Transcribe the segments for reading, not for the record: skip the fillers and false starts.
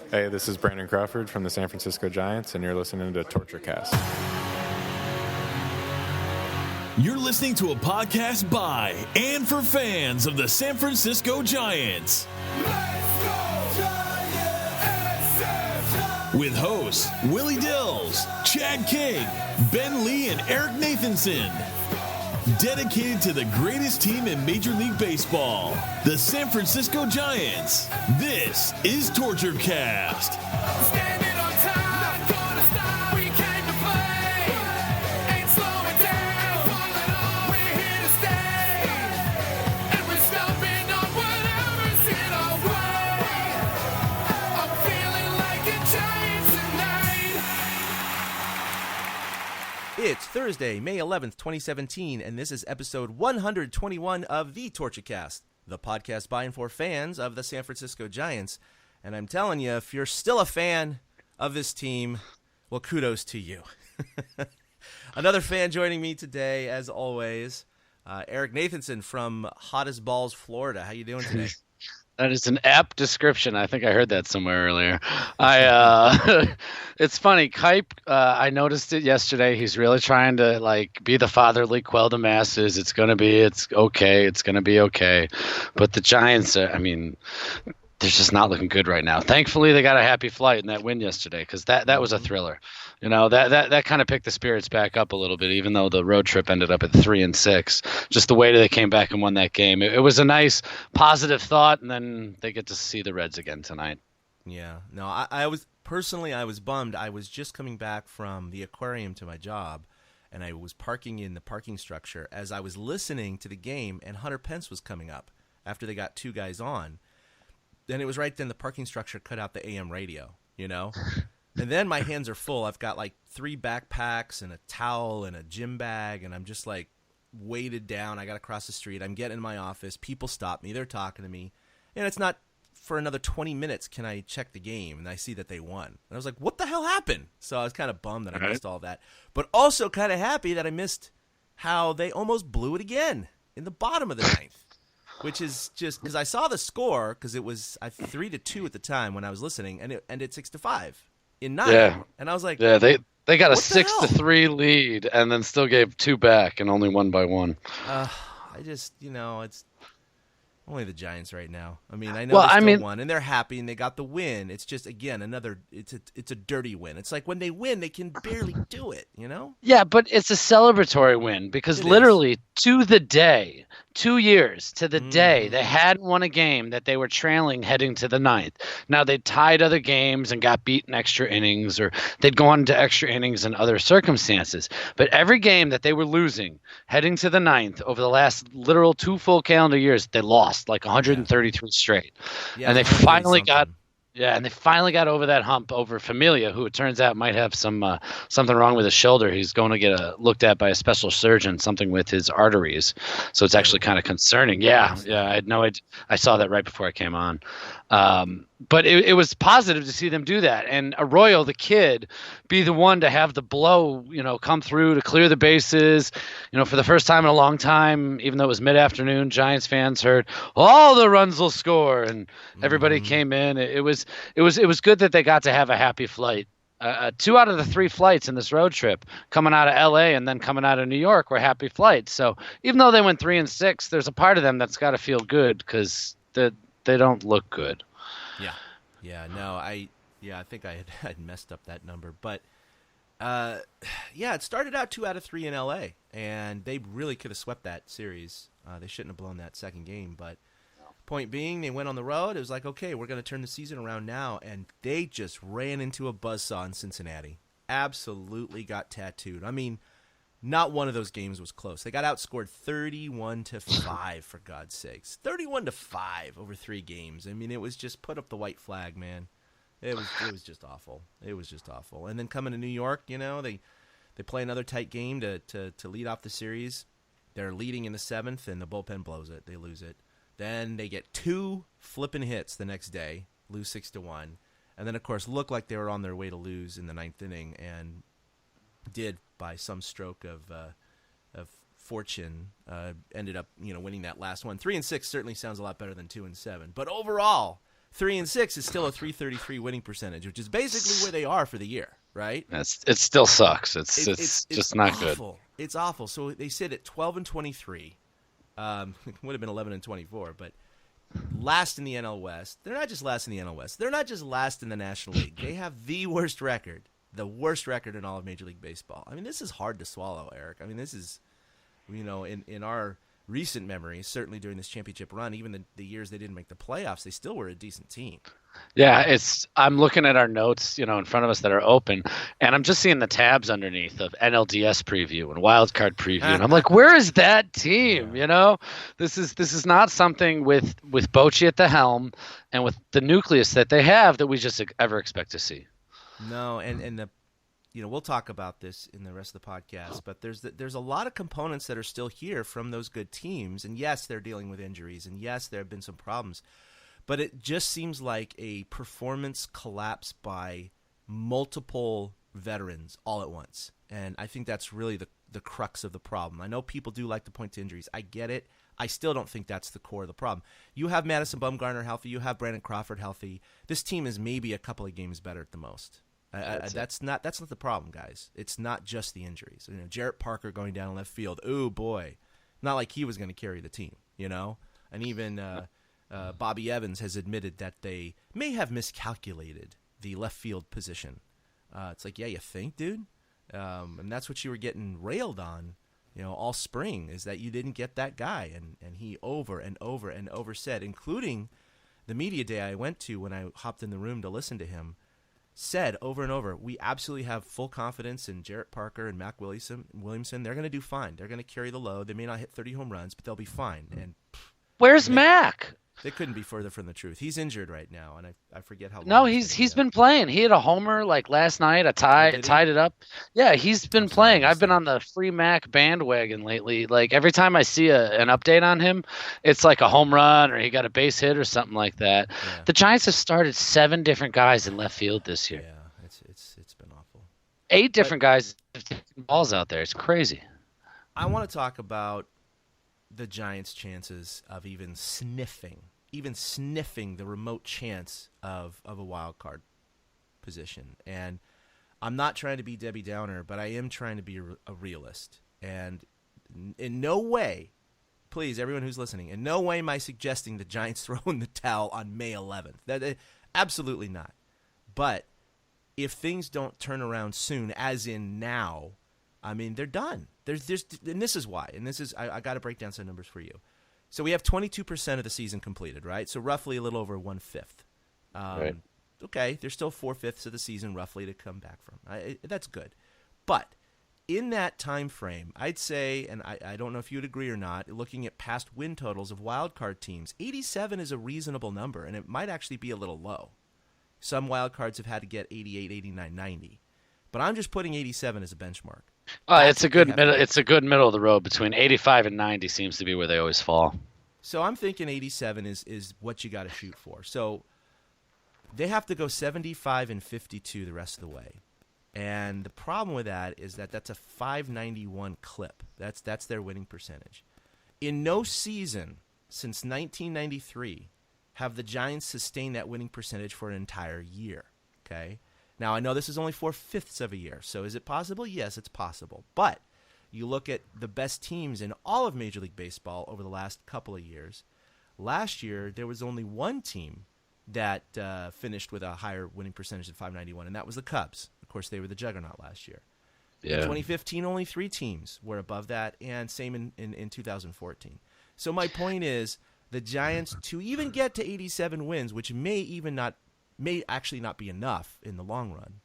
Hey, this is Brandon Crawford from the San Francisco Giants, and you're listening to Torture Cast. You're listening to a podcast by and for fans of the San Francisco Giants. Let's go, Giants! With hosts Willie Dills, Chad King, Ben Lee, and Eric Nathanson. Dedicated to the greatest team in Major League Baseball, the San Francisco Giants. This is Torture Cast. Standing on time, not gonna stop. We came to play, ain't slowing down. Falling on, we're here to stay, and we're stomping on whatever's in our way. I'm feeling like a Giant tonight. It's Thursday, May 11th, 2017, and this is episode 121 of the Torture Cast, the podcast by and for fans of the San Francisco Giants. And I'm telling you, if you're still a fan of this team, well, kudos to you. Another fan joining me today, as always, Eric Nathanson from Hot as Balls, Florida. How you doing today? That is an apt description. I think I heard that somewhere earlier. It's funny. Kipe, I noticed it yesterday. He's really trying to be the fatherly quell the masses. It's okay. It's gonna be okay. But the Giants, they're just not looking good right now. Thankfully, they got a happy flight in that win yesterday because that was a thriller. You know, that kind of picked the spirits back up a little bit, even though the road trip ended up at 3-6. Just the way that they came back and won that game. It was a nice, positive thought, and then they get to see the Reds again tonight. Yeah. No, I was bummed. I was just coming back from the aquarium to my job, and I was parking in the parking structure as I was listening to the game, and Hunter Pence was coming up after they got two guys on. Then it was right then the parking structure cut out the AM radio, you know? And then my hands are full. I've got like 3 backpacks and a towel and a gym bag, and I'm just like weighted down. I got to cross the street. I'm getting in my office. People stop me. They're talking to me. And it's not for another 20 minutes can I check the game, and I see that they won. And I was like, what the hell happened? So I was kind of bummed that I missed all that. But also kind of happy that I missed how they almost blew it again in the bottom of the ninth. Which is just because I saw the score because it was 3-2 at the time when I was listening, and it ended 6-5 in 9. Yeah. And I was like, yeah, they got a what the hell? 6-3 lead and then still gave 2 back and only won by 1. I just, it's only the Giants right now. I mean, I know they still won, and they're happy, and they got the win. It's just, again, it's a dirty win. It's like when they win, they can barely do it, you know? Yeah, but it's a celebratory win because literally to the day, 2 years to the day, they hadn't won a game that they were trailing heading to the ninth. Now, they tied other games and got beat in extra innings, or they'd gone into extra innings in other circumstances. But every game that they were losing heading to the ninth over the last literal 2 full calendar years, they lost like 133 straight. Yeah, and they finally got over that hump over Familia, who it turns out might have something wrong with his shoulder. He's going to get looked at by a special surgeon, something with his arteries. So it's actually kind of concerning. Yeah, I had no idea. I saw that right before I came on. But it was positive to see them do that. And Arroyo, the kid, be the one to have the blow, come through to clear the bases. For the first time in a long time, even though it was mid-afternoon, Giants fans heard, all the runs will score. And everybody came in. It was good that they got to have a happy flight. 2 out of the 3 flights in this road trip, coming out of L.A. and then coming out of New York, were happy flights. So even though they went 3-6, there's a part of them that's got to feel good because they don't look good. I think I had messed up that number, but it started out 2 out of 3 in LA, and they really could have swept that series. They shouldn't have blown that second game, but point being, they went on the road. It was like, okay, we're going to turn the season around now, and they just ran into a buzzsaw in Cincinnati. Absolutely got tattooed. I mean, not one of those games was close. They got outscored 31-5, for God's sakes. 31-5 over 3 games. I mean, it was just put up the white flag, man. It was just awful. It was just awful. And then coming to New York, they play another tight game to lead off the series. They're leading in the 7th, and the bullpen blows it. They lose it. Then they get 2 flipping hits the next day, lose 6-1. And then, of course, looked like they were on their way to lose in the 9th inning, and did by some stroke of fortune. Ended up winning that last one. 3-6 certainly sounds a lot better than 2-7. But overall, 3-6 is still a 333 winning percentage, which is basically where they are for the year, right? It still sucks. It's just not awful. good. It's awful. So they sit at 12-23. Would have been 11-24, but last in the NL West. They're not just last in the NL West. They're not just last in the National League. They have the worst record in all of Major League Baseball. I mean, this is hard to swallow, Eric. I mean, this is, in our recent memory, certainly during this championship run, even the years they didn't make the playoffs, they still were a decent team. Yeah, I'm looking at our notes, in front of us that are open, and I'm just seeing the tabs underneath of NLDS preview and wildcard preview, and I'm like, where is that team? This is not something with Bochy at the helm and with the nucleus that they have that we just ever expect to see. No, and the, we'll talk about this in the rest of the podcast, but there's a lot of components that are still here from those good teams, and yes, they're dealing with injuries, and yes, there have been some problems. But it just seems like a performance collapse by multiple veterans all at once. And I think that's really the crux of the problem. I know people do like to point to injuries. I get it. I still don't think that's the core of the problem. You have Madison Bumgarner healthy. You have Brandon Crawford healthy. This team is maybe a couple of games better at the most. That's not the problem, guys. It's not just the injuries. Jarrett Parker going down in left field. Ooh, boy. Not like he was going to carry the team, And even Bobby Evans has admitted that they may have miscalculated the left field position. It's like, yeah, you think, dude? And that's what you were getting railed on, all spring, is that you didn't get that guy. And he over and over and over said, including the media day I went to when I hopped in the room to listen to him, said over and over, we absolutely have full confidence in Jarrett Parker and Mac Williamson. They're going to do fine. They're going to carry the load. They may not hit 30 home runs, but they'll be fine. And where's Mac? They couldn't be further from the truth. He's injured right now, and I forget how long. No, he's been playing. He had a homer like last night. Tied it up. Yeah, he's been playing. I've been on the free Mac bandwagon lately. Like every time I see an update on him, it's like a home run or he got a base hit or something like that. Yeah. The Giants have started 7 different guys in left field this year. Yeah, it's been awful. 8 different guys have taken balls out there. It's crazy. I want to talk about the Giants' chances of even sniffing the remote chance of a wild card position. And I'm not trying to be Debbie Downer, but I am trying to be a realist. And in no way, please, everyone who's listening, in no way am I suggesting the Giants throw in the towel on May 11th. Absolutely not. But if things don't turn around soon, as in now, I mean, they're done. And this is why. And this is I got to break down some numbers for you. So we have 22% of the season completed, right? So roughly a little over 1/5. Right. Okay, there's still 4/5 of the season roughly to come back from. That's good. But in that time frame, I'd say, and I don't know if you'd agree or not, looking at past win totals of wild card teams, 87 is a reasonable number, and it might actually be a little low. Some wild cards have had to get 88, 89, 90. But I'm just putting 87 as a benchmark. It's a good middle. It's a good middle of the road. Between 85 and 90 seems to be where they always fall. So I'm thinking 87 is what you got to shoot for. So they have to go 75 and 52 the rest of the way. And the problem with that is that that's a 591 clip. That's their winning percentage. In no season since 1993 have the Giants sustained that winning percentage for an entire year. Okay? Now, I know this is only 4/5 of a year, so is it possible? Yes, it's possible. But you look at the best teams in all of Major League Baseball over the last couple of years. Last year, there was only one team that finished with a higher winning percentage than 591, and that was the Cubs. Of course, they were the juggernaut last year. Yeah. In 2015, only 3 teams were above that, and same in 2014. So my point is, the Giants, to even get to 87 wins, which may actually not be enough in the long run,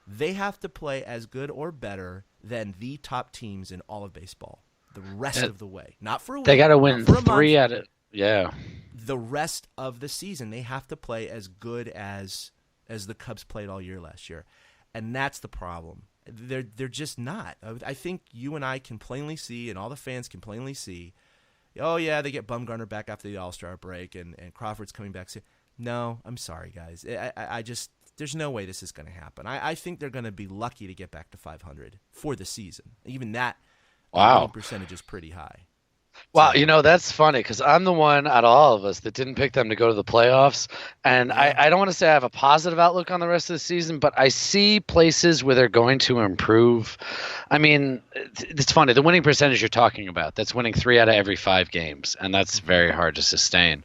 they have to play as good or better than the top teams in all of baseball the rest of the way. Not for a week. They got to win not for a 3 month. out of yeah. The rest of the season, they have to play as good as the Cubs played all year last year, and that's the problem. They're just not. I think you and I can plainly see, and all the fans can plainly see. Oh yeah, they get Bumgarner back after the All-Star break, and Crawford's coming back soon. No, I'm sorry, guys. I just there's no way this is going to happen. I think they're going to be lucky to get back to 500 for the season. Even that Wow. percentage is pretty high. Wow, So, that's funny because I'm the one out of all of us that didn't pick them to go to the playoffs. And I don't want to say I have a positive outlook on the rest of the season, but I see places where they're going to improve. I mean, it's funny. The winning percentage you're talking about, that's winning 3 out of every 5 games, and that's very hard to sustain.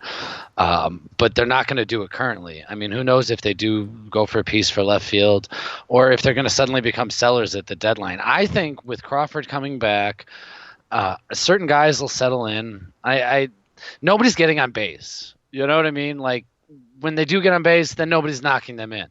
But they're not going to do it currently. I mean, who knows if they do go for a piece for left field or if they're going to suddenly become sellers at the deadline. I think with Crawford coming back, certain guys will settle in. I nobody's getting on base. You know what I mean? Like when they do get on base, then nobody's knocking them in.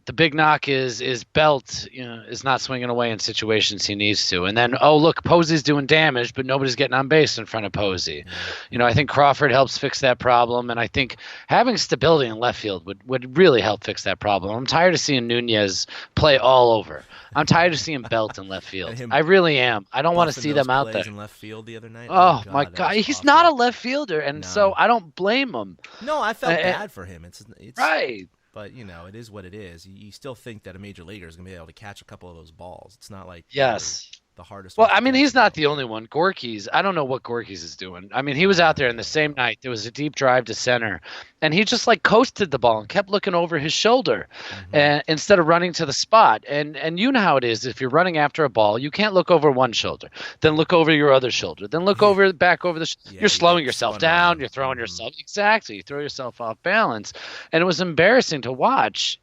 The big knock is Belt, is not swinging away in situations he needs to. And then, oh, look, Posey's doing damage, but nobody's getting on base in front of Posey. I think Crawford helps fix that problem. And I think having stability in left field would really help fix that problem. I'm tired of seeing Nunez play all over. I'm tired of seeing Belt in left field. I really am. I don't want to see them out there. In left field the other night. Oh my God. He's not a left fielder. And so I don't blame him. No, I felt bad for him. It's right. But, it is what it is. You still think that a major leaguer is going to be able to catch a couple of those balls. It's not like the hardest. Well, I mean, he's not the only one. Gorky's, I don't know what Gorky's is doing. I mean, he was out there in the same night. There was a deep drive to center, and he just coasted the ball and kept looking over his shoulder instead of running to the spot. And you know how it is. If you're running after a ball, you can't look over one shoulder, then look over your other shoulder, then look back over the you're slowing yourself down. You're throwing yourself. Exactly. You throw yourself off balance. And it was embarrassing to watch.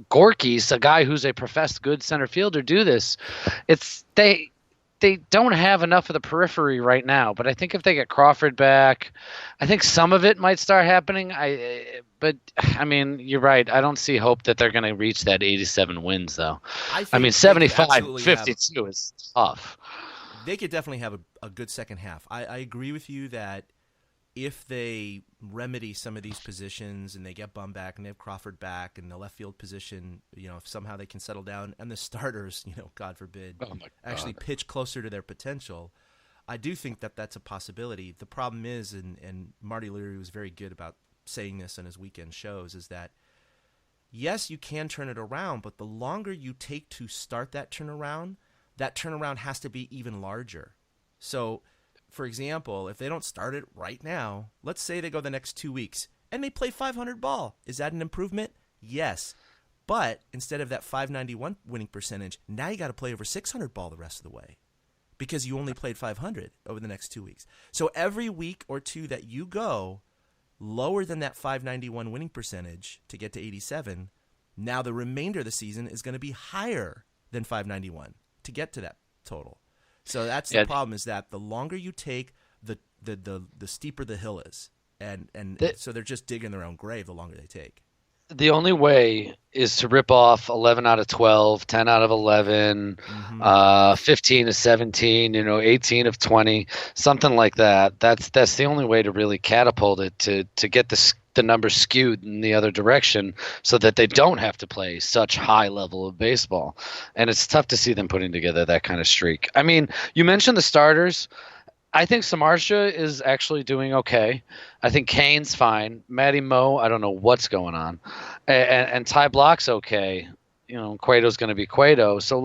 Gorky's a guy who's a professed good center fielder do this. They don't have enough of the periphery right now, but I think if they get Crawford back, I think some of it might start happening. But I mean, you're right. I don't see hope that they're going to reach that 87 wins though. I mean, 75-52 is tough. They could definitely have a good second half. I agree with you that if they remedy some of these positions and they get Bum back and they have Crawford back and the left field position, if somehow they can settle down and the starters, God forbid, actually pitch closer to their potential, I do think that that's a possibility. The problem is, and Marty Leary was very good about saying this on his weekend shows, is that, yes, you can turn it around, but the longer you take to start that turnaround has to be even larger. So, for example, if they don't start it right now, let's say they go the next 2 weeks and they play 500 ball. Is that an improvement? Yes. But instead of that 591 winning percentage, now you got to play over 600 ball the rest of the way because you only played 500 over the next 2 weeks. So every week or two that you go lower than that 591 winning percentage to get to 87, now the remainder of the season is going to be higher than 591 to get to that total. So that's the problem, is that the longer you take, the steeper the hill is. And so they're just digging their own grave the longer they take. The only way is to rip off 11 out of 12, 10 out of 11, 15 of 17, 18 of 20, something like that. That's the only way to really catapult it to get the numbers skewed in the other direction so that they don't have to play such high level of baseball. And it's tough to see them putting together that kind of streak. I mean, you mentioned the starters. I think Samardzija is actually doing okay. I think Kane's fine. Matty Moe, I don't know what's going on. And Ty Block's okay. Cueto's going to be Cueto. So,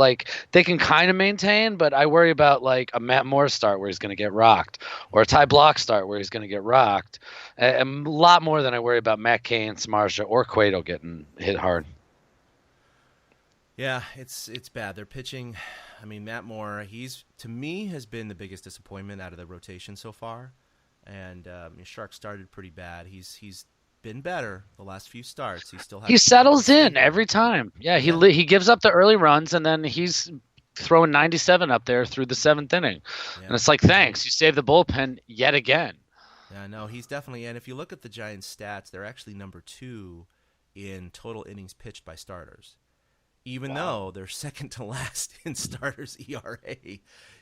they can kind of maintain, but I worry about, a Matt Moore start where he's going to get rocked or a Ty Block start where he's going to get rocked. A lot more than I worry about Matt Cain, Samardzija, or Cueto getting hit hard. Yeah, it's bad. They're pitching. I mean, Matt Moore, to me, has been the biggest disappointment out of the rotation so far. And Shark started pretty bad. He's been better the last few starts. He settles in every time. Yeah, he gives up the early runs, and then he's throwing 97 up there through the 7th inning. Yeah. And it's thanks, you saved the bullpen yet again. Yeah, no, he's definitely. And if you look at the Giants' stats, they're actually number 2 in total innings pitched by starters, even though they're second to last in starters ERA,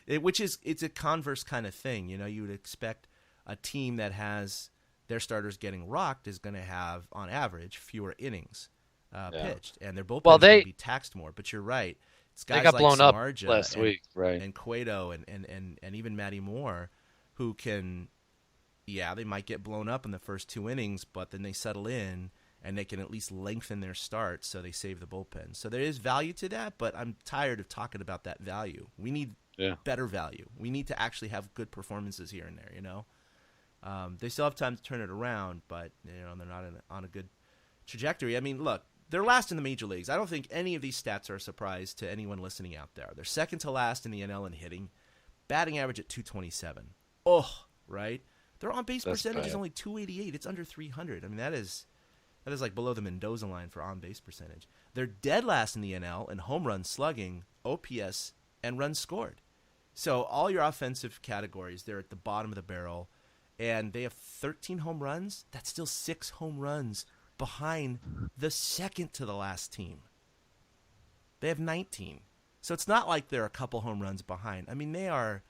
it's a converse kind of thing. You would expect a team that has their starters getting rocked is going to have, on average, fewer innings pitched, and their bullpen is going to be taxed more. But you're right; it's guys they got like blown Samardzija up last week, right? And Cueto and even Matty Moore, who can, they might get blown up in the first 2 innings, but then they settle in and they can at least lengthen their starts, so they save the bullpen. So there is value to that, but I'm tired of talking about that value. We need better value. We need to actually have good performances here and there, They still have time to turn it around, but, they're not on a good trajectory. I mean, look, they're last in the major leagues. I don't think any of these stats are a surprise to anyone listening out there. They're second to last in the NL in hitting, batting average at 227. Oh, right? Their on-base percentage is only 288. It's under 300. I mean, that is like below the Mendoza line for on-base percentage. They're dead last in the NL in home run slugging, OPS, and runs scored. So all your offensive categories, they're at the bottom of the barrel, and they have 13 home runs. That's still 6 home runs behind the second to the last team. They have 19. So it's not like they're a couple home runs behind. I mean, they are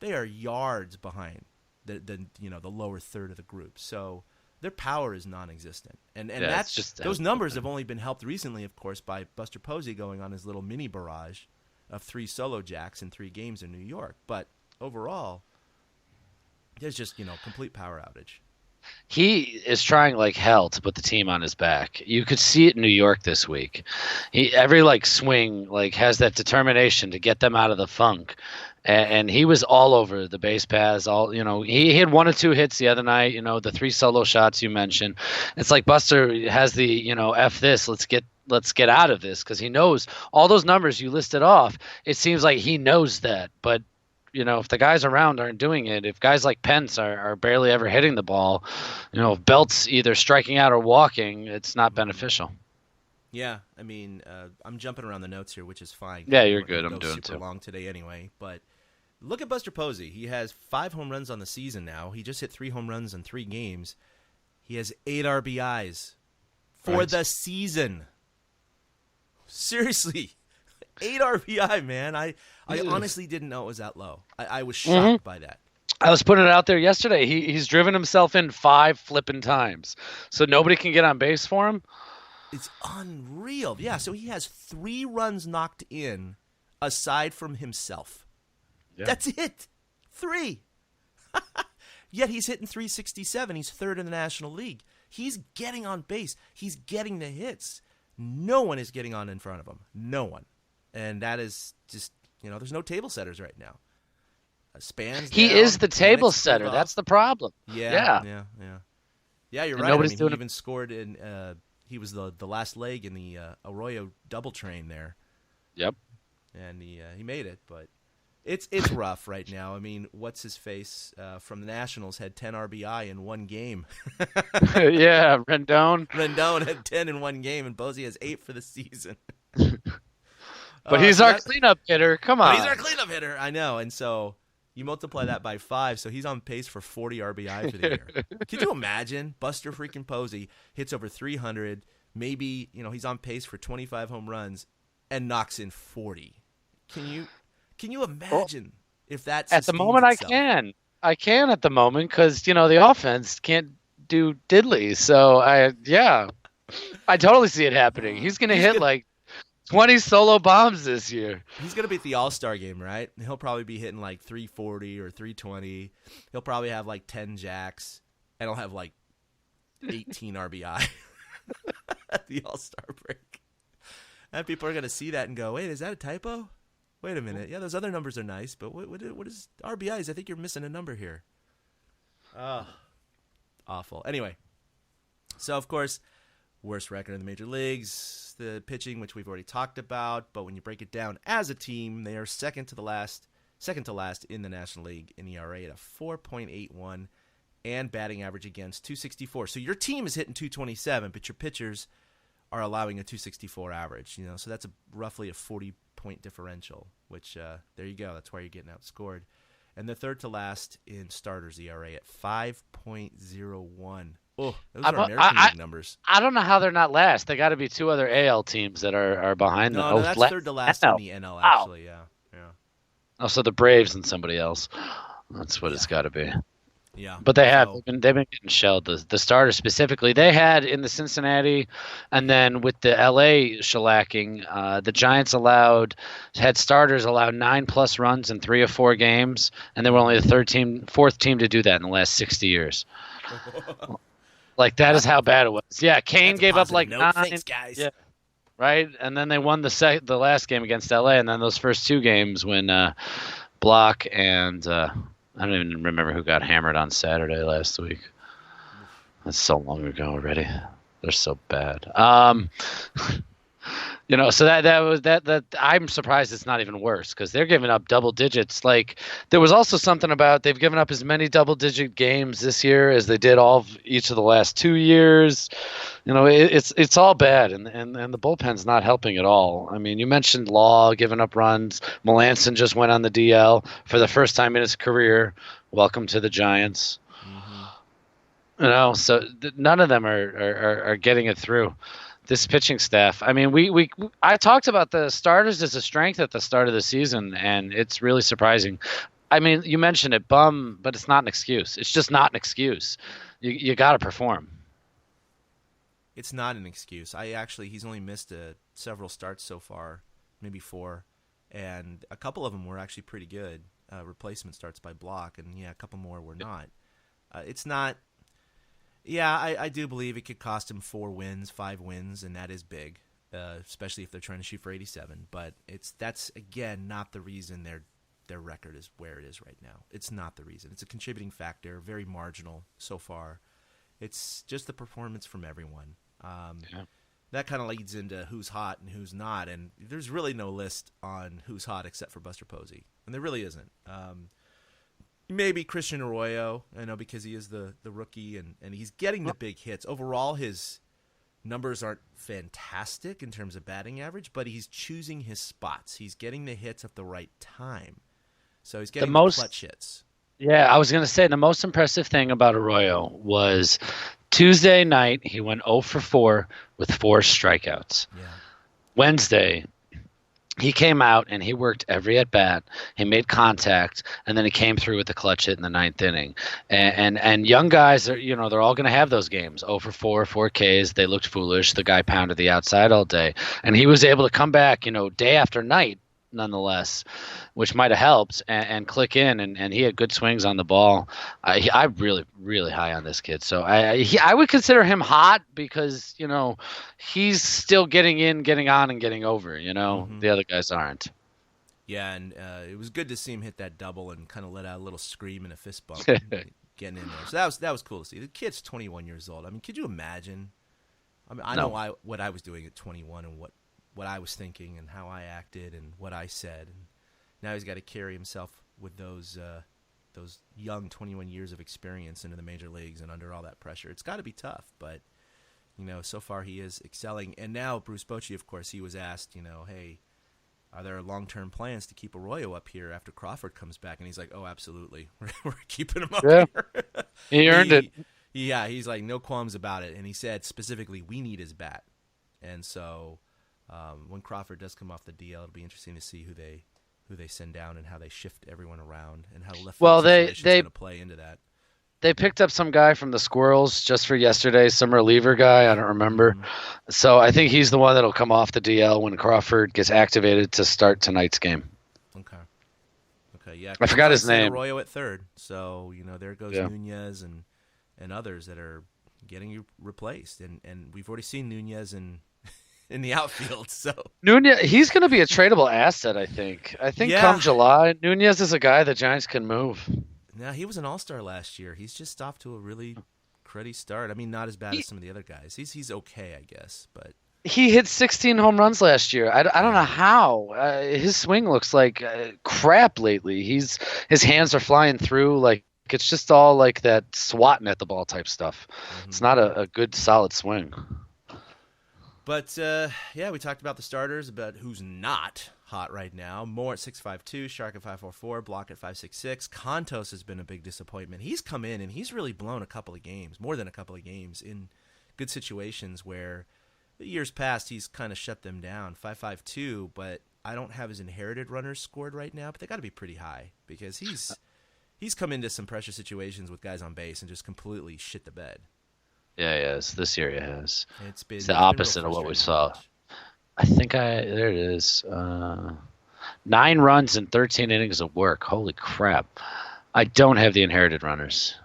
yards behind the lower third of the group. So their power is non-existent. And that's just those numbers have only been helped recently, of course, by Buster Posey going on his little mini barrage of 3 solo jacks in 3 games in New York. But overall, there's just, complete power outage. He is trying like hell to put the team on his back. You could see it in New York this week. Every swing has that determination to get them out of the funk. And he was all over the base paths. He had 1 or 2 hits the other night. The 3 solo shots you mentioned. It's like Buster has the F this. Let's get out of this, because he knows all those numbers you listed off. It seems like he knows that, but if the guys around aren't doing it, if guys like Pence are barely ever hitting the ball, if Belt's either striking out or walking, it's not beneficial. Yeah, I mean, I'm jumping around the notes here, which is fine. Yeah, you're good. I'm doing super long today anyway. But look at Buster Posey. He has 5 home runs on the season now. He just hit 3 home runs in 3 games. He has 8 RBIs for the season. Seriously. 8 RBI, man. I honestly didn't know it was that low. I was shocked by that. I was putting it out there yesterday. He's driven himself in 5 flipping times. So nobody can get on base for him? It's unreal. Yeah, so he has 3 runs knocked in aside from himself. Yeah. That's it. 3. Yet he's hitting 367. He's 3rd in the National League. He's getting on base. He's getting the hits. No one is getting on in front of him. No one. And that is just, there's no table setters right now. Spans. He is the table setter. That's the problem. Yeah, you're right. He even scored in. He was the last leg in the Arroyo double train there. Yep. And he made it, but it's rough right now. I mean, what's his face from the Nationals had 10 RBI in 1 game. Yeah, Rendon. Rendon had 10 in 1 game, and Posey has 8 for the season. But he's our cleanup hitter. Come on. He's our cleanup hitter. I know. And so you multiply that by 5, so he's on pace for 40 RBI for the year. Could you imagine? Buster freaking Posey hits over 300. Maybe, he's on pace for 25 home runs and knocks in 40. Can you imagine if that's at the moment? Itself? I can at the moment, because the offense can't do diddly. So I totally see it happening. He's gonna hit 20 solo bombs this year. He's going to be at the All-Star game, right? He'll probably be hitting 340 or 320. He'll probably have 10 jacks, and he'll have 18 RBI at the All-Star break. And people are going to see that and go, wait, is that a typo? Wait a minute. Yeah, those other numbers are nice, but what is RBIs? I think you're missing a number here. Oh, awful. Anyway, so, of course, worst record in the major leagues. The pitching, which we've already talked about, but when you break it down as a team, they are second to last in the National League in ERA at a 4.81 and batting average against 264. So your team is hitting 227, but your pitchers are allowing a 264 average. So that's roughly a 40-point differential. Which there you go. That's why you're getting outscored. And the third to last in starters ERA at 5.01. Oh, those are American League numbers. I don't know how they're not last. They got to be 2 other AL teams that are behind them. No, that's third to last in the NL, actually. Yeah. Oh, so the Braves and somebody else. That's what it's got to be. Yeah, but they've been getting shelled. The starters specifically, they had in the Cincinnati, and then with the LA shellacking, the Giants had starters allow 9+ runs in 3 or 4 games, and they were only the 4th team to do that in the last 60 years. That is how bad it was. Yeah, Kane gave up 9. Thanks, guys. Yeah, right, and then they won the last game against LA, and then those first 2 games when block, and I don't even remember who got hammered on Saturday last week. That's so long ago already. They're so bad. So that was that. I'm surprised it's not even worse because they're giving up double digits. Like there was also something about they've given up as many double digit games this year as they did each of the last 2 years. It's all bad, and the bullpen's not helping at all. I mean, you mentioned Law giving up runs. Melanson just went on the DL for the first time in his career. Welcome to the Giants. So none of them are getting it through. This pitching staff. I mean, I talked about the starters as a strength at the start of the season, and it's really surprising. I mean, you mentioned it, bum, but it's not an excuse. It's just not an excuse. You got to perform. It's not an excuse. He's only missed several starts so far, maybe 4, and a couple of them were actually pretty good. Replacement starts by block, and a couple more were not. It's not. Yeah, I do believe it could cost him 4 wins, 5 wins, and that is big, especially if they're trying to shoot for 87. But that's again not the reason their record is where it is right now. It's not the reason. It's a contributing factor, very marginal so far. It's just the performance from everyone. That kind of leads into who's hot and who's not, and there's really no list on who's hot except for Buster Posey, and there really isn't. Maybe Christian Arroyo, because he is the rookie and he's getting the big hits. Overall, his numbers aren't fantastic in terms of batting average, but he's choosing his spots. He's getting the hits at the right time. So he's getting the clutch hits. Yeah, I was going to say the most impressive thing about Arroyo was Tuesday night, he went 0 for 4 with 4 strikeouts. Yeah. Wednesday, he came out and he worked every at bat. He made contact, and then he came through with the clutch hit in the 9th inning. And young guys are, they're all going to have those games. 0 for 4 Ks. They looked foolish. The guy pounded the outside all day, and he was able to come back, day after night, nonetheless, which might have helped and click in. And he had good swings on the ball. I'm really, really high on this kid. So I would consider him hot because, he's still getting in, getting on, and getting over. The other guys aren't. Yeah, and it was good to see him hit that double and kind of let out a little scream and a fist bump getting in there. So that was cool to see. The kid's 21 years old. I mean, could you imagine? I mean, I know what I was doing at 21 and what I was thinking and how I acted and what I said. And now he's got to carry himself with those young 21 years of experience into the major leagues and under all that pressure. It's got to be tough, but so far he is excelling. And now Bruce Bochy, of course, he was asked, hey, are there long-term plans to keep Arroyo up here after Crawford comes back? And he's like, oh, absolutely. We're keeping him up here. He earned it. Yeah, he's like, no qualms about it. And he said specifically, we need his bat. And so when Crawford does come off the DL, it'll be interesting to see who they send down and how they shift everyone around and how left field situation's going to play into that. They picked up some guy from the Squirrels just for yesterday, some reliever guy. I don't remember. So I think he's the one that'll come off the DL when Crawford gets activated to start tonight's game. Okay, yeah. I forgot his name. Arroyo at third. So, there goes Nunez and others that are getting replaced. And we've already seen Nunez in the outfield. So Nunez, he's going to be a tradable asset, I think. Come July, Nunez is a guy the Giants can move. Now, he was an all-star last year. He's just off to a really cruddy start. I mean, not as bad as some of the other guys. He's okay, I guess, but he hit 16 home runs last year. I don't know how. His swing looks like crap lately. His hands are flying through like it's just all like that swatting at the ball type stuff. It's not a good solid swing. But we talked about the starters, about who's not hot right now. Moore at 6.52, Shark at 5.44, Block at 5.66. Contos has been a big disappointment. He's come in and he's really blown a couple of games, more than a couple of games, in good situations where the years past he's kind of shut them down. 5.52, but I don't have his inherited runners scored right now, but they got to be pretty high because he's come into some pressure situations with guys on base and just completely shit the bed. Yeah, yes. This year it has. It's the opposite of what we saw. I think there it is. 9 runs and 13 innings of work. Holy crap. I don't have the inherited runners.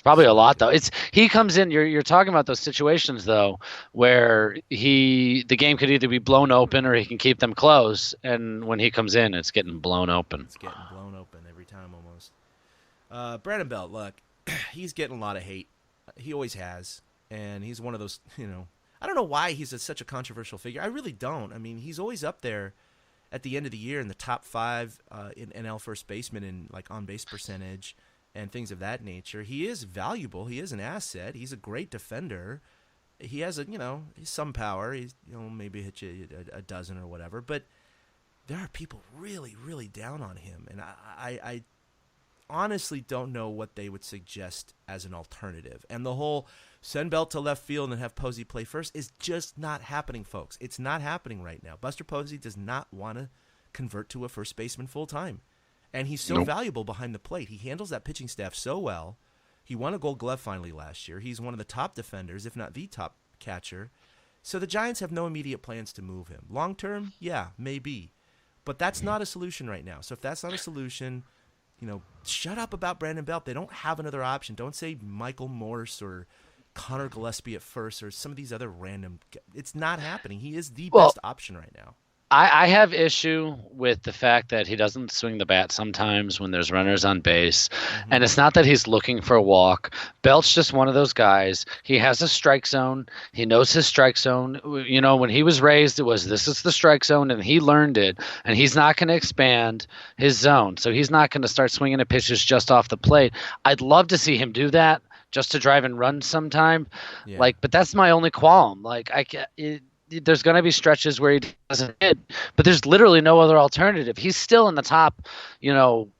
It's probably a lot though. He comes in. You're talking about those situations though, where the game could either be blown open or he can keep them close. And when he comes in, it's getting blown open. It's getting blown open every time almost. Brandon Belt, look, he's getting a lot of hate. He always has, and he's one of those. I don't know why he's such a controversial figure. I really don't. I mean, he's always up there at the end of the year in the top 5 in NL first baseman in like on base percentage and things of that nature. He is valuable. He is an asset. He's a great defender. He has some power. He's maybe hit you a dozen or whatever. But there are people really, really down on him, and I honestly don't know what they would suggest as an alternative. And the whole send Belt to left field and have Posey play first is just not happening, folks. It's not happening right now. Buster Posey does not want to convert to a first baseman full time. And he's so valuable behind the plate. He handles that pitching staff so well. He won a Gold Glove finally last year. He's one of the top defenders, if not the top catcher. So the Giants have no immediate plans to move him. Long term, yeah, maybe. But that's not a solution right now. So if that's not a solution, shut up about Brandon Belt. They don't have another option. Don't say Michael Morse or Connor Gillespie at first or some of these other random. It's not happening. He is the best option right now. I have issue with the fact that he doesn't swing the bat sometimes when there's runners on base. Mm-hmm. And it's not that he's looking for a walk. Belt's just one of those guys. He has a strike zone. He knows his strike zone. When he was raised, this is the strike zone, and he learned it. And he's not going to expand his zone. So he's not going to start swinging at pitches just off the plate. I'd love to see him do that just to drive and run sometime. Yeah. But that's my only qualm. There's going to be stretches where he doesn't hit, but there's literally no other alternative. He's still in the top 10,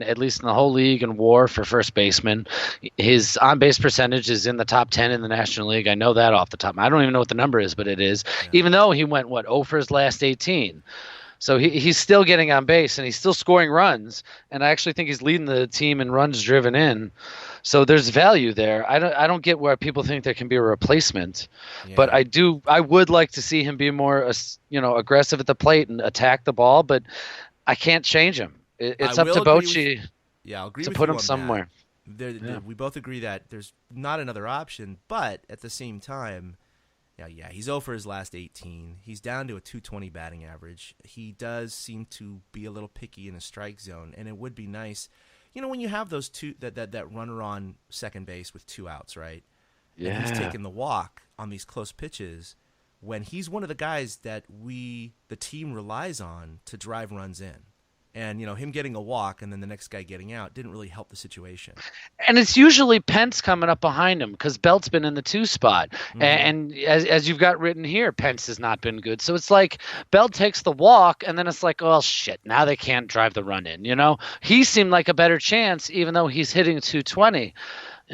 at least in the whole league in WAR for first baseman. His on-base percentage is in the top 10 in the National League. I know that off the top. I don't even know what the number is, but it is. Yeah. Even though he went, 0 for his last 18. So he's still getting on base, and he's still scoring runs. And I actually think he's leading the team in runs driven in. So there's value there. I don't get where people think there can be a replacement, but I would like to see him be more aggressive at the plate and attack the ball. But I can't change him. It's up to Bochy. I'll agree to with put you him on somewhere. We both agree that there's not another option, but at the same time, he's 0 for his last 18. He's down to a 220 batting average. He does seem to be a little picky in a strike zone, and it would be nice. When you have those two, that runner on second base with 2 outs, right? Yeah. And he's taking the walk on these close pitches when he's one of the guys that the team relies on to drive runs in. And, him getting a walk and then the next guy getting out didn't really help the situation. And it's usually Pence coming up behind him because Belt's been in the 2 spot. Mm-hmm. And as you've got written here, Pence has not been good. So it's like Belt takes the walk and then it's like, oh, shit, now they can't drive the run in. He seemed like a better chance even though he's hitting 220.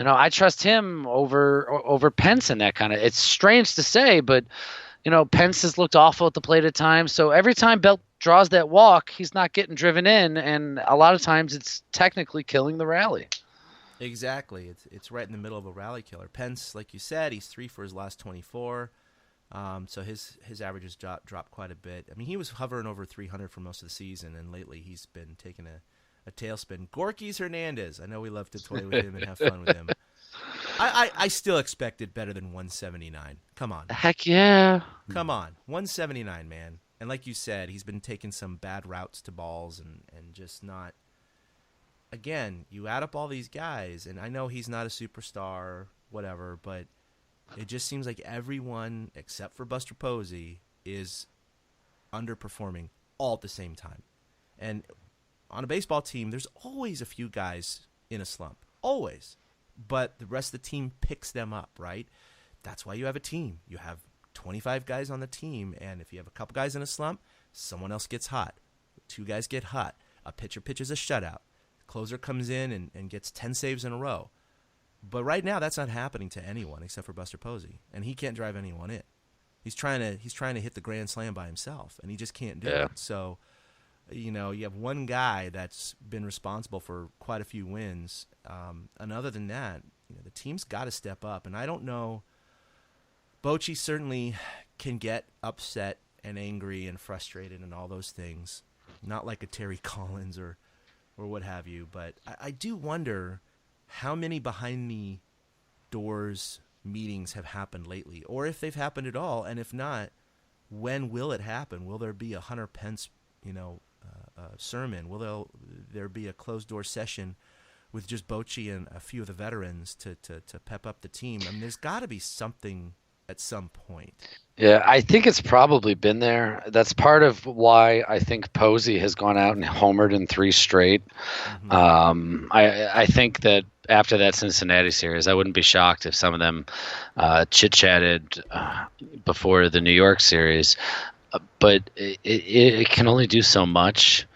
I trust him over Pence in that kind of – it's strange to say, but, Pence has looked awful at the plate at times. So every time Belt draws that walk, he's not getting driven in, and a lot of times it's technically killing the rally. Exactly. It's right in the middle of a rally killer. Pence, like you said, he's 3 for his last 24. So his averages dropped quite a bit. I mean, he was hovering over 300 for most of the season, and lately he's been taking a tailspin. Gorky's Hernandez. I know we love to toy with him and have fun with him. I still expected better than 179. Come on. Heck yeah. Come on. 179, man. And like you said, he's been taking some bad routes to balls and just not. Again, you add up all these guys, and I know he's not a superstar, whatever, but it just seems like everyone except for Buster Posey is underperforming all at the same time. And on a baseball team, there's always a few guys in a slump. Always. But the rest of the team picks them up, right? That's why you have a team. You have 25 guys on the team, and if you have a couple guys in a slump, someone else gets hot. 2 guys get hot. A pitcher pitches a shutout. The closer comes in and gets 10 saves in a row. But right now, that's not happening to anyone except for Buster Posey, and he can't drive anyone in. He's trying to hit the grand slam by himself, and he just can't do it. So, you have one guy that's been responsible for quite a few wins. And other than that, the team's got to step up. And I don't know. Bochy certainly can get upset and angry and frustrated and all those things. Not like a Terry Collins or what have you. But I do wonder how many behind the doors meetings have happened lately, or if they've happened at all, and if not, when will it happen? Will there be a Hunter Pence, sermon? Will there be a closed door session with just Bochy and a few of the veterans to pep up the team? I mean, there's got to be something at some point. Yeah, I think it's probably been there. That's part of why I think Posey has gone out and homered in 3 straight. I think that after that Cincinnati series, I wouldn't be shocked if some of them chit-chatted before the New York series. But it can only do so much.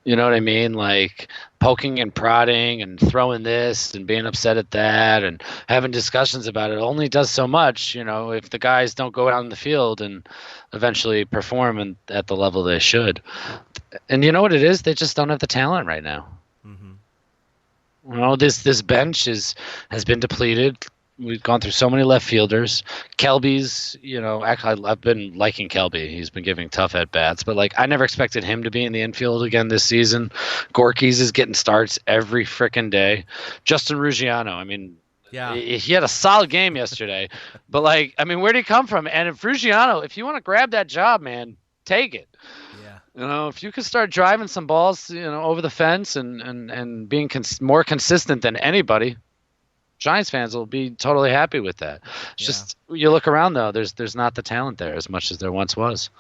You know what I mean? Like poking and prodding and throwing this and being upset at that and having discussions about it only does so much, if the guys don't go out in the field and eventually perform at the level they should. And you know what it is? They just don't have the talent right now. This bench has been depleted. We've gone through so many left fielders. Kelby's, actually I've been liking Kelby. He's been giving tough at-bats. But, I never expected him to be in the infield again this season. Gorky's is getting starts every frickin' day. Justin Ruggiano, yeah, he had a solid game yesterday. But, where'd he come from? And if Ruggiano, if you want to grab that job, man, take it. Yeah. If you could start driving some balls, over the fence and being more consistent than anybody, Giants fans will be totally happy with that. It's just you look around though. There's not the talent there as much as there once was.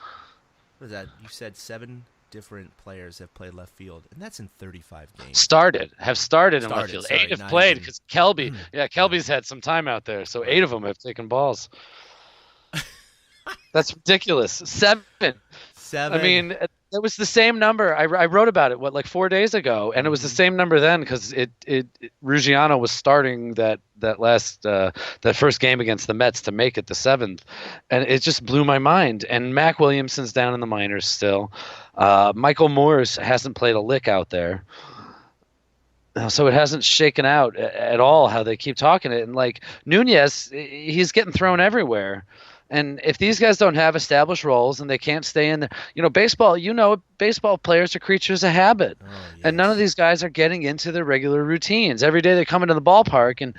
What is that? You said 7 different players have played left field, and that's in 35 games. Have started in left field. Sorry, 8 have not played even. because Kelby. Kelby's had some time out there, so 8 of them have taken balls. That's ridiculous. 7. 7. It was the same number. I wrote about it 4 days ago, and it was the same number then because Ruggiano was starting that first game against the Mets to make it the 7th, and it just blew my mind. And Mac Williamson's down in the minors still. Michael Moores hasn't played a lick out there, so it hasn't shaken out at all how they keep talking it. And Nunez, he's getting thrown everywhere. And if these guys don't have established roles and they can't stay in there, baseball, baseball players are creatures of habit. Oh, yes. And none of these guys are getting into their regular routines. Every day they come into the ballpark and,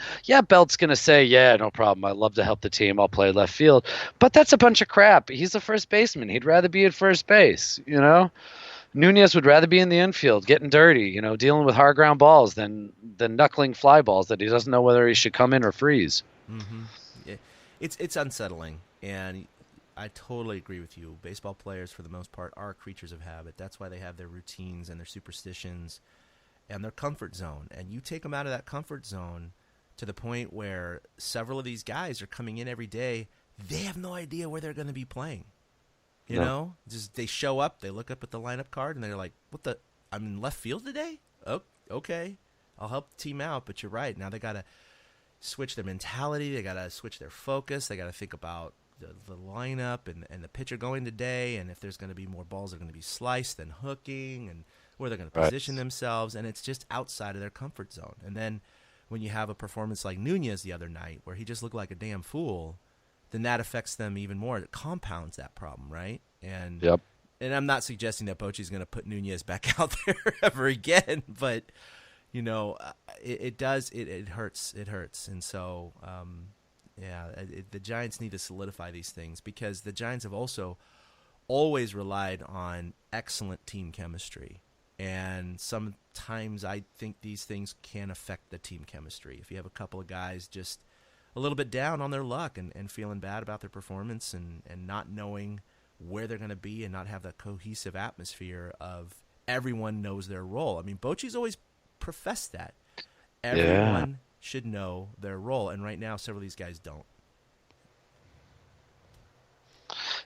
Belt's going to say, yeah, no problem. I love to help the team. I'll play left field. But that's a bunch of crap. He's a first baseman. He'd rather be at first base, Nunez would rather be in the infield, getting dirty, dealing with hard ground balls than knuckling fly balls that he doesn't know whether he should come in or freeze. Mm-hmm. Yeah. It's unsettling. And I totally agree with you. Baseball players, for the most part, are creatures of habit. That's why they have their routines and their superstitions and their comfort zone. And you take them out of that comfort zone to the point where several of these guys are coming in every day. They have no idea where they're going to be playing. You know? Just they show up, they look up at the lineup card, and they're like, I'm in left field today? Oh, okay. I'll help the team out, but you're right. Now they got to switch their mentality. They got to switch their focus. They got to think about the lineup and the pitcher going today, and if there's going to be more balls that are going to be sliced than hooking, and where they're going to position themselves, and it's just outside of their comfort zone. And then when you have a performance like Nunez the other night where he just looked like a damn fool, then that affects them even more. It compounds that problem, right? And and I'm not suggesting that Bochy's going to put Nunez back out there ever again, but it does. It hurts. It hurts. And so the Giants need to solidify these things, because the Giants have also always relied on excellent team chemistry. And sometimes I think these things can affect the team chemistry. If you have a couple of guys just a little bit down on their luck and feeling bad about their performance and not knowing where they're going to be and not have that cohesive atmosphere of everyone knows their role. I mean, Bochy's always professed that. Everyone should know their role. And right now, several of these guys don't.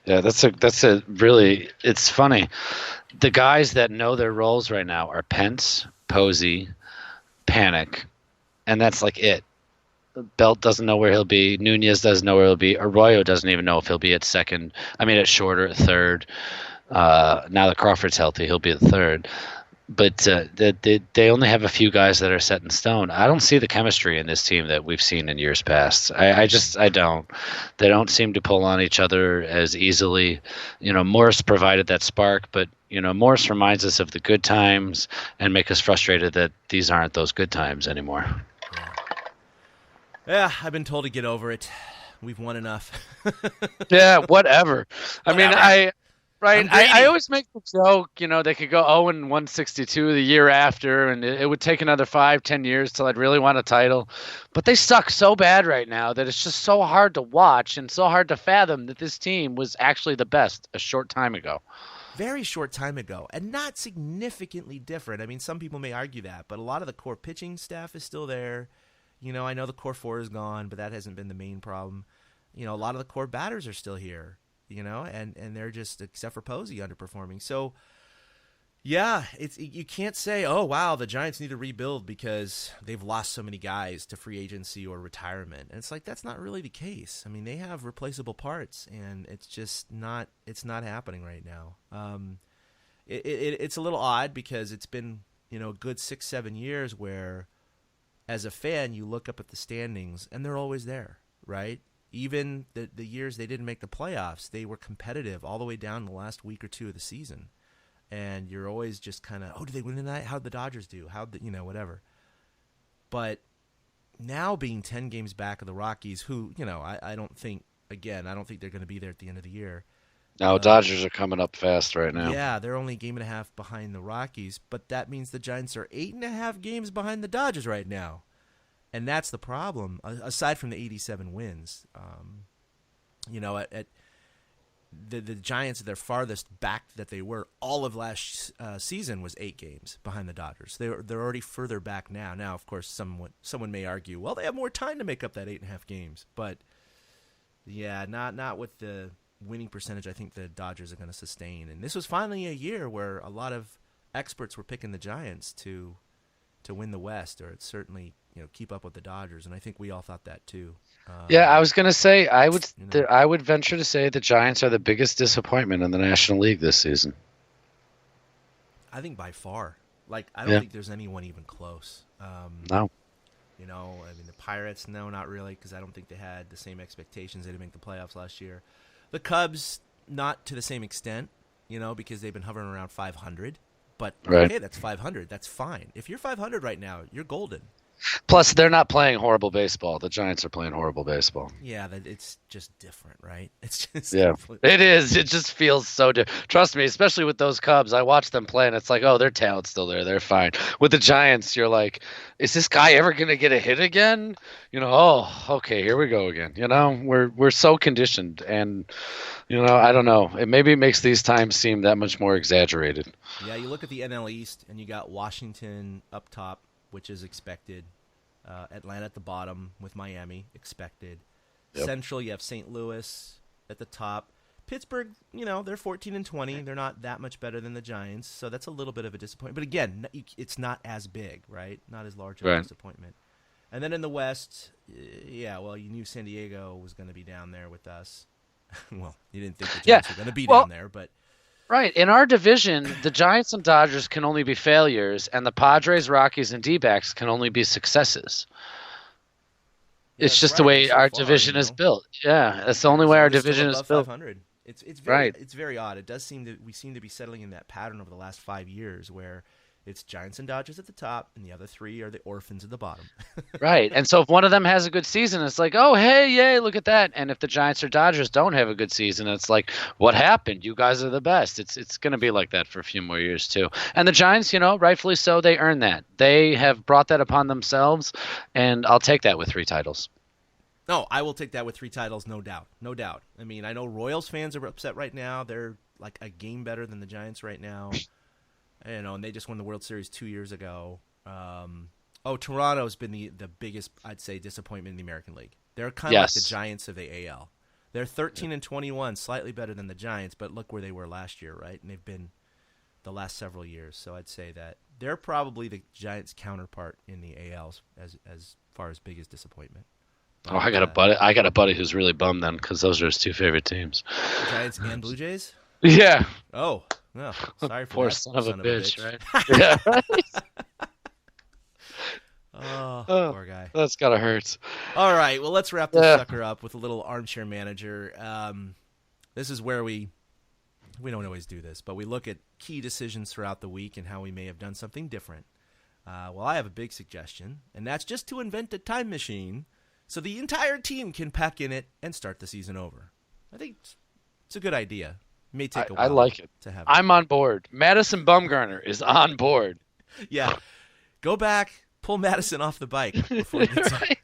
Yeah, that's a really, it's funny. The guys that know their roles right now are Pence, Posey, Panik, and that's it. Belt doesn't know where he'll be. Nunez doesn't know where he'll be. Arroyo doesn't even know if he'll be at short or at third. Now that Crawford's healthy, he'll be at third. But they only have a few guys that are set in stone. I don't see the chemistry in this team that we've seen in years past. I don't. They don't seem to pull on each other as easily. Morris provided that spark, but Morris reminds us of the good times and make us frustrated that these aren't those good times anymore. Yeah, I've been told to get over it. We've won enough. Yeah, whatever. I mean, I'm greedy. I always make the joke, they could go 0-162 the year after, and it would take another 5-10 years till I'd really want a title. But they suck so bad right now that it's just so hard to watch and so hard to fathom that this team was actually the best a short time ago. Very short time ago, and not significantly different. I mean, some people may argue that, but a lot of the core pitching staff is still there. I know the core 4 is gone, but that hasn't been the main problem. A lot of the core batters are still here, and they're just, except for Posey, underperforming. So, yeah, you can't say, oh, wow, the Giants need to rebuild because they've lost so many guys to free agency or retirement. And it's like, that's not really the case. I mean, they have replaceable parts, and it's just not happening right now. It's a little odd because it's been, a good 6-7 years where, as a fan, you look up at the standings, and they're always there, right? Even the years they didn't make the playoffs, they were competitive all the way down the last week or two of the season. And you're always just kind of, oh, did they win tonight? How'd the Dodgers do? Whatever. But now being 10 games back of the Rockies, who, I don't think they're going to be there at the end of the year. No, Dodgers are coming up fast right now. Yeah, they're only a game and a half behind the Rockies, but that means the Giants are 8.5 games behind the Dodgers right now. And that's the problem, aside from the 87 wins. At the Giants, their farthest back that they were all of last season was 8 games behind the Dodgers. They're already further back now. Now, of course, someone may argue, well, they have more time to make up that 8.5 games. But, yeah, not with the winning percentage I think the Dodgers are going to sustain. And this was finally a year where a lot of experts were picking the Giants to win the West, or it's certainly keep up with the Dodgers, and I think we all thought that too. Yeah, I was going to say I would venture to say the Giants are the biggest disappointment in the National League this season. I think by far. I don't think there's anyone even close. No. I mean, the Pirates, no, not really, because I don't think they had the same expectations. They didn't make the playoffs last year. The Cubs, not to the same extent, because they've been hovering around 500. But, right. Okay, that's 500. That's fine. If you're 500 right now, you're golden. Plus, they're not playing horrible baseball. The Giants are playing horrible baseball. Yeah, it's just different, right? It's just It is. It just feels so different. Trust me, especially with those Cubs. I watch them play, and it's like, oh, their talent's still there. They're fine. With the Giants, you're like, is this guy ever going to get a hit again? Oh, okay, here we go again. We're so conditioned, and I don't know. Maybe it makes these times seem that much more exaggerated. Yeah, you look at the NL East, and you got Washington up top, which is expected. Atlanta at the bottom with Miami, expected. Yep. Central, you have St. Louis at the top. Pittsburgh, they're 14-20. They're not that much better than the Giants, so that's a little bit of a disappointment. But again, it's not as big, right? Not as large of a disappointment. And then in the West, you knew San Diego was going to be down there with us. Well, you didn't think the Giants were going to be down there, but... Right. In our division, the Giants and Dodgers can only be failures, and the Padres, Rockies, and D-backs can only be successes. Yeah, it's just the way our division is built. Yeah, that's the only way our division is built. 500. It's very odd. It does we seem to be settling in that pattern over the last 5 years where it's Giants and Dodgers at the top, and the other 3 are the orphans at the bottom. Right. And so if one of them has a good season, it's like, oh, hey, yay, look at that. And if the Giants or Dodgers don't have a good season, it's like, what happened? You guys are the best. It's going to be like that for a few more years, too. And the Giants, rightfully so, they earned that. They have brought that upon themselves, and I'll take that with 3 titles. No, I will take that with 3 titles, no doubt. No doubt. I mean, I know Royals fans are upset right now. They're like a game better than the Giants right now. And they just won the World Series 2 years ago. Toronto's been the biggest, I'd say, disappointment in the American League. They're kind of like the Giants of the AL. They're 13-21, slightly better than the Giants, but look where they were last year, right? And they've been the last several years. So I'd say that they're probably the Giants' counterpart in the AL as far as biggest disappointment. But, I got a buddy who's really bummed then because those are his 2 favorite teams. Giants and Blue Jays? Yeah. Oh. No, sorry for poor that son of a bitch, right? Yeah, right. Oh, poor guy. That's gotta hurt. All right, well, let's wrap this sucker up with a little armchair manager. This is where we don't always do this, but we look at key decisions throughout the week and how we may have done something different. Well, I have a big suggestion, and that's just to invent a time machine so the entire team can pack in it and start the season over. I think it's a good idea. It may take a while. I like it. To have. I'm on board. Madison Bumgarner is on board. Yeah, go back, pull Madison off the bike before he gets Right?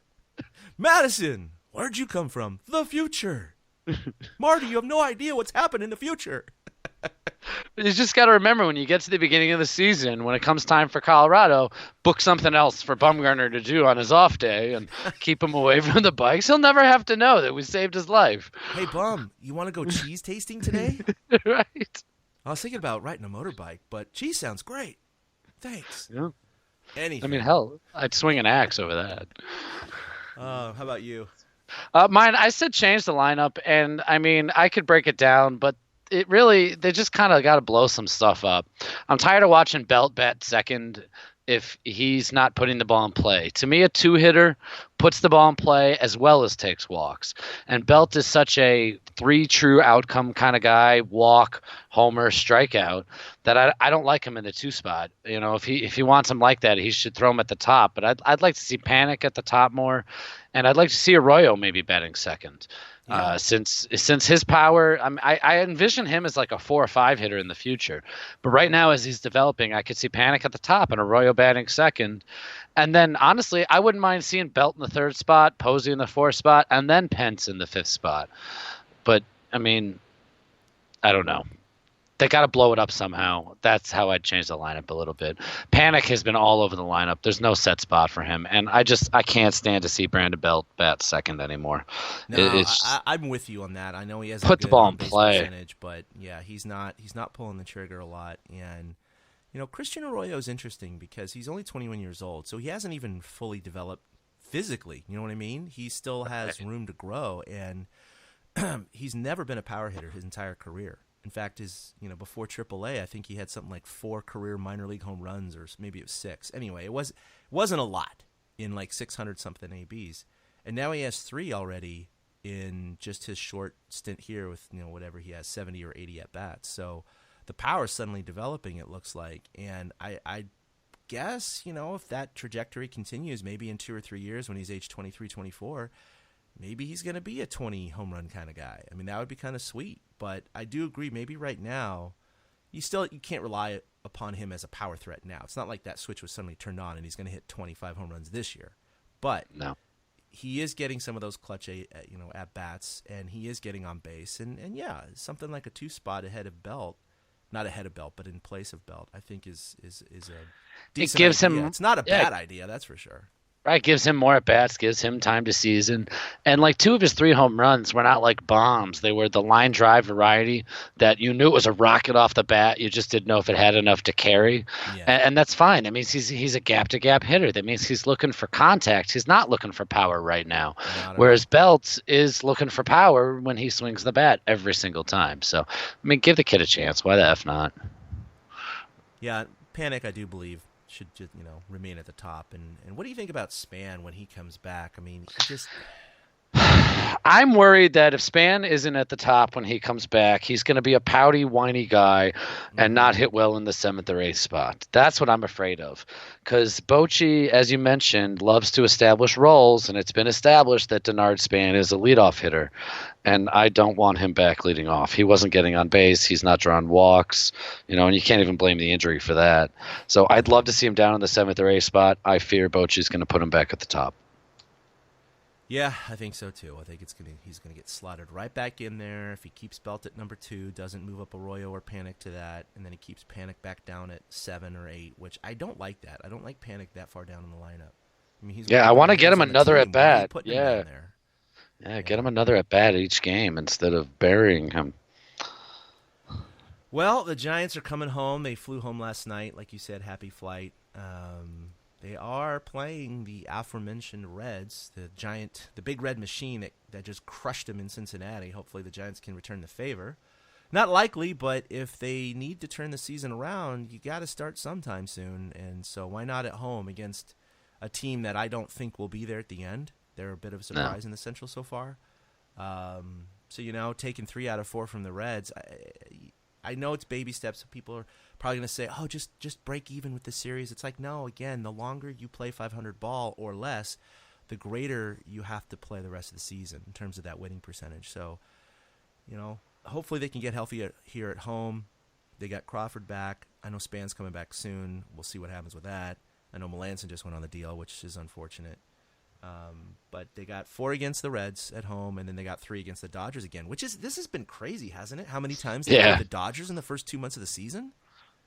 Madison, where'd you come from? The future. Marty, you have no idea what's happened in the future. You just got to remember when you get to the beginning of the season, when it comes time for Colorado, book something else for Bumgarner to do on his off day and keep him away from the bikes. He'll never have to know that we saved his life. Hey, Bum, you want to go cheese tasting today? Right? I was thinking about riding a motorbike, but cheese sounds great. Thanks. Yeah. Anything. I mean, hell, I'd swing an axe over that. How about you? Mine, I said change the lineup, and I mean, I could break it down, but they just kind of got to blow some stuff up. I'm tired of watching Belt bat second if he's not putting the ball in play. To me, a two-hitter puts the ball in play as well as takes walks. And Belt is such a three true outcome kind of guy, walk, homer, strikeout, that I don't like him in the two spot. You know, if he wants him like that, he should throw him at the top. But I'd like to see Panik at the top more, and I'd like to see Arroyo maybe batting second. Yeah. Since his power, I envision him as like a 4 or 5 hitter in the future. But right now, as he's developing, I could see Panik at the top and Arroyo batting second. And then, honestly, I wouldn't mind seeing Belt in the 3rd spot, Posey in the 4th spot, and then Pence in the 5th spot. But, I mean, I don't know. They got to blow it up somehow. That's how I'd change the lineup a little bit. Panik has been all over the lineup. There's no set spot for him, and I can't stand to see Brandon Belt bat second anymore. No, I'm with you on that. I know he has Put a the good ball in on-base play. percentage, but yeah, he's not pulling the trigger a lot. And you know, Christian Arroyo is interesting because he's only 21 years old, so he hasn't even fully developed physically. You know what I mean? He still has room to grow, and he's never been a power hitter his entire career. In fact, before AAA, I think he had something like 4 career minor league home runs, or maybe it was 6. Anyway, it wasn't a lot in like 600 something ABs, and now he has 3 already in just his short stint here with whatever he has, 70 or 80 at bats. So the power is suddenly developing, it looks like, and I guess if that trajectory continues, maybe in 2 or 3 years when he's age 23, 24. Maybe he's going to be a 20 home run kind of guy. I mean, that would be kind of sweet. But I do agree, maybe right now, you can't rely upon him as a power threat now. It's not like that switch was suddenly turned on and he's going to hit 25 home runs this year. But No. he is getting some of those clutch at bats, and he is getting on base. And yeah, something like a 2 spot ahead of Belt, not ahead of Belt, but in place of Belt, I think is a decent gives idea. him- It's not a yeah. bad idea, that's for sure. Right, gives him more at bats, gives him time to season, and like 2 of his 3 home runs were not like bombs; they were the line drive variety that you knew it was a rocket off the bat. You just didn't know if it had enough to carry, Yeah. and that's fine. That means he's a gap to gap hitter. That means he's looking for contact. He's not looking for power right now. Not at Whereas Belt is looking for power when he swings the bat every single time. So, I mean, give the kid a chance. Why the f not? Yeah, Panik, I do believe, should just remain at the top. And what do you think about Span when he comes back? I mean, he just I'm worried that if Span isn't at the top when he comes back, he's going to be a pouty, whiny guy and not hit well in the 7th or 8th spot. That's what I'm afraid of. Because Bochy, as you mentioned, loves to establish roles, and it's been established that Denard Span is a leadoff hitter. And I don't want him back leading off. He wasn't getting on base. He's not drawing walks, and you can't even blame the injury for that. So I'd love to see him down in the 7th or 8th spot. I fear Bochy's going to put him back at the top. Yeah, I think so too. I think he's gonna get slotted right back in there if he keeps Belt at number 2, doesn't move up Arroyo or Panik to that, and then he keeps Panik back down at 7 or 8, which I don't like that. I don't like Panik that far down in the lineup. I mean, I want to get him another at Why are you bat. putting him Yeah. down there? Yeah, get him another at bat each game instead of burying him. Well, the Giants are coming home. They flew home last night, like you said. Happy flight. They are playing the aforementioned Reds, the big red machine that just crushed them in Cincinnati. Hopefully the Giants can return the favor. Not likely, but if they need to turn the season around, you got to start sometime soon. And so why not at home against a team that I don't think will be there at the end? They're a bit of a surprise in the Central so far. So, taking 3 out of 4 from the Reds, I know it's baby steps. So people are probably going to say, oh, just break even with the series. It's like, no, again, the longer you play 500 ball or less, the greater you have to play the rest of the season in terms of that winning percentage. So, hopefully they can get healthy here at home. They got Crawford back. I know Span's coming back soon. We'll see what happens with that. I know Melanson just went on the deal, which is unfortunate. But they got 4 against the Reds at home, and then they got 3 against the Dodgers again, this has been crazy, hasn't it? How many times they played the Dodgers in the first 2 months of the season?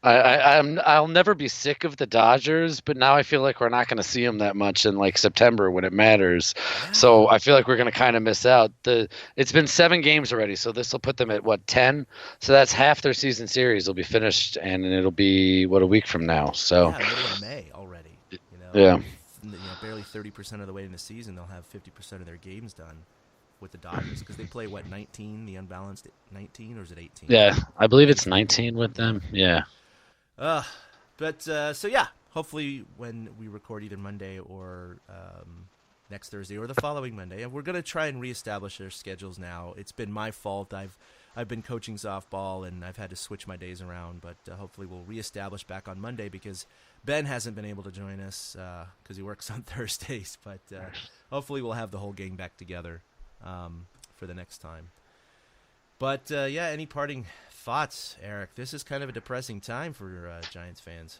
I'll never be sick of the Dodgers, but now I feel like we're not going to see them that much in like September when it matters. Yeah. So I feel like we're going to kind of miss out. It's been 7 games already, so this will put them at 10. So that's half their season series will be finished, and it'll be a week from now. So middle of May already. Yeah. Barely 30% of the way in the season, they'll have 50% of their games done with the Dodgers because they play 19, the unbalanced 19, or is it 18? Yeah, I believe it's 19 with them. Yeah. So yeah, hopefully when we record either Monday or next Thursday or the following Monday, and we're going to try and reestablish their schedules now. It's been my fault. I've been coaching softball and I've had to switch my days around, but hopefully we'll reestablish back on Monday because Ben hasn't been able to join us because he works on Thursdays, but hopefully we'll have the whole gang back together for the next time. But any parting thoughts, Eric? This is kind of a depressing time for Giants fans.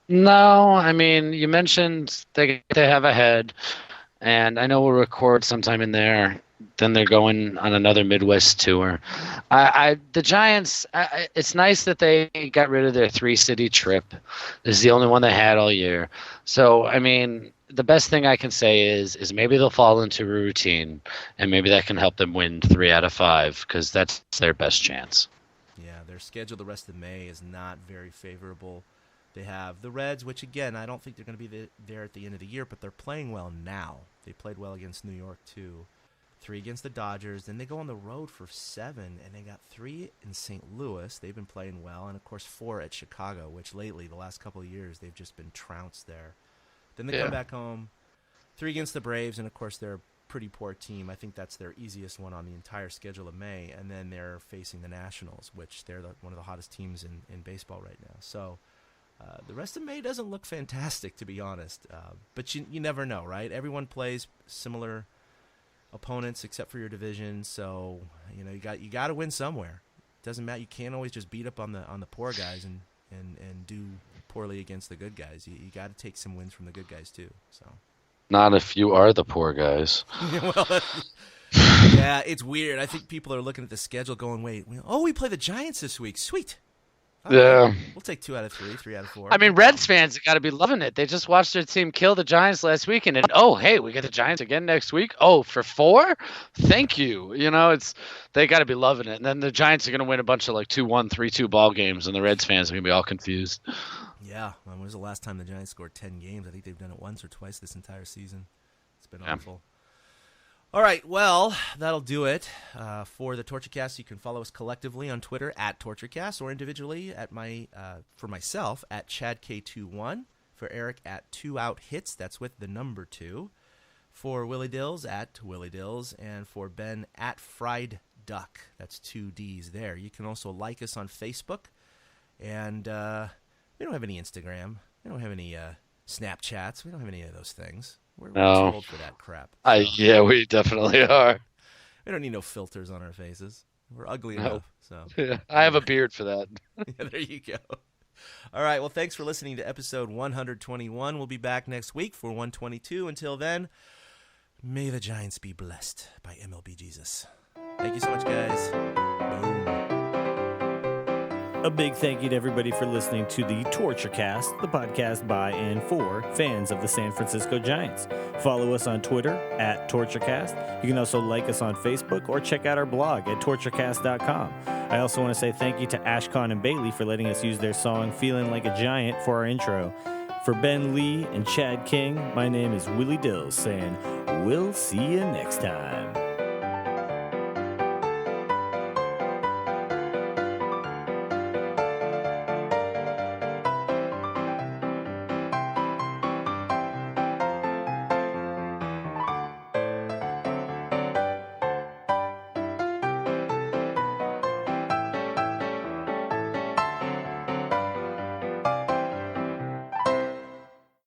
No, I mean, you mentioned they have a head, and I know we'll record sometime in there. Then they're going on another Midwest tour. The Giants, it's nice that they got rid of their 3-city trip. This is the only one they had all year. So, I mean, the best thing I can say is maybe they'll fall into a routine, and maybe that can help them win 3 out of 5 because that's their best chance. Yeah, their schedule the rest of May is not very favorable. They have the Reds, which, again, I don't think they're going to be there at the end of the year, but they're playing well now. They played well against New York, too. 3 against the Dodgers. Then they go on the road for 7, and they got 3 in St. Louis. They've been playing well. And, of course, 4 at Chicago, which lately, the last couple of years, they've just been trounced there. Then they come back home. 3 against the Braves, and, of course, they're a pretty poor team. I think that's their easiest one on the entire schedule of May. And then they're facing the Nationals, which they're one of the hottest teams in baseball right now. So the rest of May doesn't look fantastic, to be honest. But you never know, right? Everyone plays similar opponents except for your division, so you got to win somewhere. It doesn't matter. You can't always just beat up on the poor guys and do poorly against the good guys. You got to take some wins from the good guys too. So not if you are the poor guys. Well, yeah, it's weird. I think people are looking at the schedule going, wait, we play the Giants this week. Sweet. Okay. Yeah. We'll take 2 out of 3, 3 out of 4. I mean, Reds fans have got to be loving it. They just watched their team kill the Giants last weekend, and hey, we get the Giants again next week. Oh, for 4? Thank you. They got to be loving it. And then the Giants are going to win a bunch of 2-1, 3-2 ball games, and the Reds fans are going to be all confused. Yeah. When was the last time the Giants scored 10 games? I think they've done it once or twice this entire season. It's been awful. All right, well, that'll do it for the TortureCast. You can follow us collectively on Twitter at TortureCast or individually at for myself at ChadK21, for Eric at 2OutHits, that's with the number 2, for Willie Dills at Willie Dills, and for Ben at Fried Duck. That's 2 Ds there. You can also like us on Facebook, and we don't have any Instagram. We don't have any Snapchats. We don't have any of those things. We're too old for that crap. So. Yeah, we definitely are. We don't need no filters on our faces. We're ugly enough. So yeah, I have a beard for that. Yeah, there you go. All right. Well, thanks for listening to episode 121. We'll be back next week for 122. Until then, may the Giants be blessed by MLB Jesus. Thank you so much, guys. Boom. A big thank you to everybody for listening to the TortureCast, the podcast by and for fans of the San Francisco Giants. Follow us on Twitter at TortureCast. You can also like us on Facebook or check out our blog at torturecast.com. I also want to say thank you to Ashcon and Bailey for letting us use their song Feeling Like a Giant for our intro. For Ben Lee and Chad King, my name is Willie Dills saying, we'll see you next time.